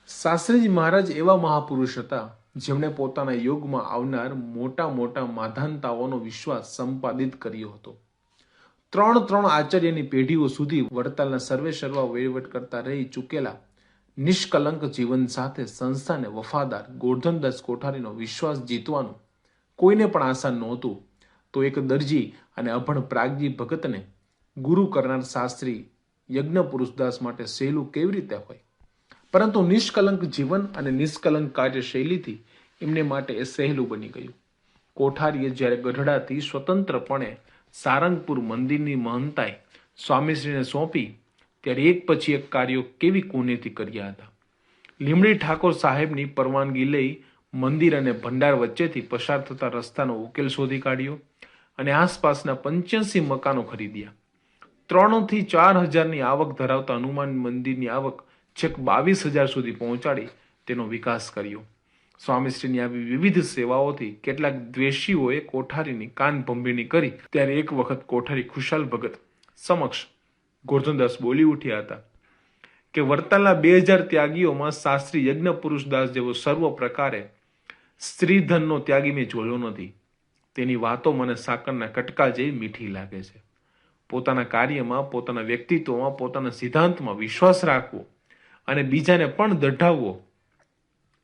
શાસ્ત્રીજી મહારાજ એવા મહાપુરુષ હતા જેમણે પોતાના યુગમાં આવનાર મોટા મોટા માધાનતાઓનો વિશ્વાસ સંપાદિત કર્યો હતો. ત્રણ આચાર્યની પેઢીઓ સુધી વડતાલના સર્વે સર્વા વહીવટ કરતા રહી ચૂકેલા નિષ્કલંક જીવન સાથે સંસ્થાને વફાદાર ગોરધનદાસ કોઠારીનો વિશ્વાસ જીતવાનું કોઈને પણ આસાન નહોતું. તો એક દરજી અને અભણ પ્રાગજી ભગતને ગુરુ કરનાર શાસ્ત્રી યજ્ઞ પુરુષદાસ માટે સહેલું કેવી રીતે હોય? પરંતુ નિષ્કલંક જીવન અને નિષ્કલંક કાર્યશૈલીથી એમને માટે એ સહેલું બની ગયું. કોઠારીએ જ્યારે ગઢડાથી સ્વતંત્રપણે સારંગપુર મંદિરની મહંતાઈ સ્વામીશ્રીને સોંપી ત્યારે એક પછી એક કાર્યો કેવી કુનેથી કર્યા હતા. લીમડી ઠાકોર સાહેબની પરવાનગી લઈ મંદિર અને ભંડાર વચ્ચેથી પસાર થતા રસ્તાનો ઉકેલ શોધી કાઢ્યો અને આસપાસના 85 મકાનો ખરીદ્યા. 3 થી 4 હજારની આવક ધરાવતા હનુમાન મંદિરની આવક છેક 22,000 સુધી પહોંચાડી તેનો વિકાસ કર્યો. સ્વામીશ્રીની આવી વિવિધ સેવાઓથી કેટલાક દ્વેષીઓએ કોઠારીની કાન ભંભીણી કરી ત્યારે એક વખત કોઠારી ખુશાલ ભગત સમક્ષ ગોરધનદાસ બોલી ઉઠ્યા હતા કે વડતાલના 2000 ત્યાગીઓમાં શાસ્ત્રી યજ્ઞ પુરુષદાસ જેવો સર્વ પ્રકારે સ્ત્રીધનનો ત્યાગી મેં જોયો નથી. તેની વાતો મને સાકરના કટકા જેવી મીઠી લાગે છે. પોતાના કાર્યમાં, પોતાના વ્યક્તિત્વમાં, પોતાના સિદ્ધાંતમાં વિશ્વાસ રાખવો અને બીજાને પણ દઢાવવો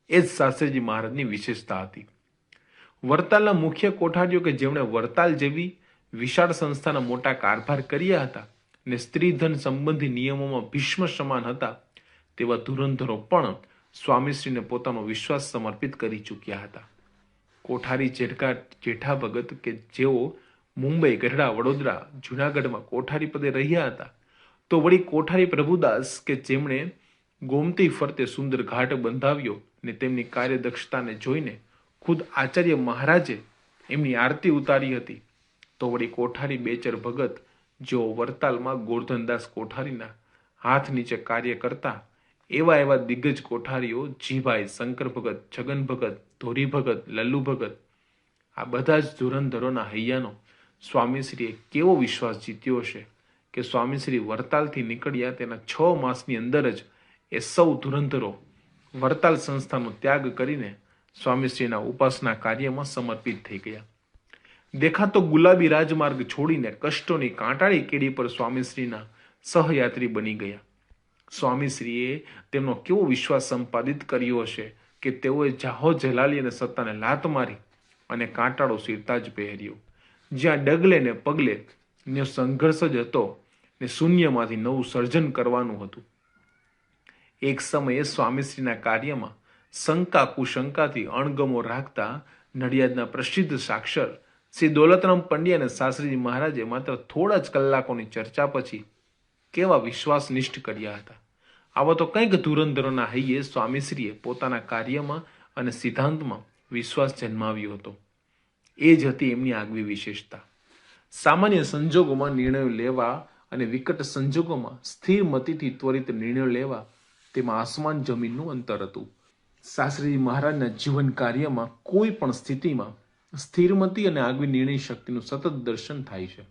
એ જ શાસ્ત્રીજી મહારાજની વિશેષતા હતી. વડતાલના મુખ્ય કોઠારીઓ કે જેમણે વડતાલ જેવી વિશાળ સંસ્થાના મોટા કારભાર કર્યા હતા ને સ્ત્રીધન સંબંધી નિયમોમાં ભીષ્મ સમાન હતા તેવા ધુરંધરો પણ સ્વામીશ્રીને પોતાનો વિશ્વાસ સમર્પિત કરી ચૂક્યા હતા. કોઠારી જેઠા ભગત કે જેઓ મુંબઈ, ગઢડા, વડોદરા, જૂનાગઢમાં કોઠારી પદે રહ્યા હતા, તો વળી કોઠારી પ્રભુદાસ કે જેમણે ગોમતી ફરતે સુંદર ઘાટ બંધાવ્યો ને તેમની કાર્યદક્ષતાને જોઈને ખુદ આચાર્ય મહારાજે એમની આરતી ઉતારી હતી, તો વળી કોઠારી બેચર ભગત જેઓ વડતાલમાં ગોરધનદાસ કોઠારીના હાથ નીચે કાર્ય કરતા એવા દિગ્ગજ કોઠારીઓ જીભાઈ, શંકર ભગત, છગન ભગત, ધોરી ભગત, લલ્લુ ભગત, આ બધા જ ધુરંધરોના હૈયાનો સ્વામીશ્રીએ કેવો વિશ્વાસ જીત્યો હશે કે સ્વામીશ્રી વડતાલથી નીકળ્યા તેના 6 માસની અંદર જ એ સૌ ધુરંધરો વડતાલ સંસ્થાનો ત્યાગ કરીને સ્વામીશ્રીના ઉપાસના કાર્યમાં સમર્પિત થઈ ગયા. દેખાતો ગુલાબી રાજમાર્ગ છોડીને કષ્ટોની કાંટાળી કેડી પર સ્વામીશ્રીના સહયાત્રી બની ગયા. સ્વામીશ્રીએ તેમનો કેવો વિશ્વાસ સંપાદિત કર્યો હશે કે તેઓએ જાહો જલાલી અને સત્તાને લાત મારી અને કાંટાળો શિરતા જ પહેર્યો. જ્યાં ડગલે ને પગલે ને સંઘર્ષ જ હતો ને શૂન્યમાંથી નવું સર્જન કરવાનું હતું. એક સમયે સ્વામીશ્રીના કાર્યમાં શંકા કુશંકાથી અણગમો રાખતા નડિયાદના પ્રસિદ્ધ સાક્ષર શ્રી દોલતરામ પંડ્યા અને શાસ્ત્રીજી મહારાજે માત્ર થોડા જ કલાકોની ચર્ચા પછી કેવા વિશ્વાસનિષ્ઠ કર્યા હતા. આવા તો કંઈક ધુરંધરોના હૈયે સ્વામીશ્રીએ પોતાના કાર્યમાં અને સિદ્ધાંતમાં વિશ્વાસ જન્માવ્યો હતો. એ જ હતી એમની આગવી વિશેષતા. સામાન્ય સંજોગોમાં નિર્ણયો લેવા અને વિકટ સંજોગોમાં સ્થિર મતિથી ત્વરિત નિર્ણયો લેવા તેમાં આસમાન જમીનનું અંતર હતું. શાસ્ત્રીજી મહારાજના જીવન કાર્યમાં કોઈ પણ સ્થિતિમાં સ્થિરમતી અને આગવી નિર્ણય શક્તિનું સતત દર્શન થાય છે.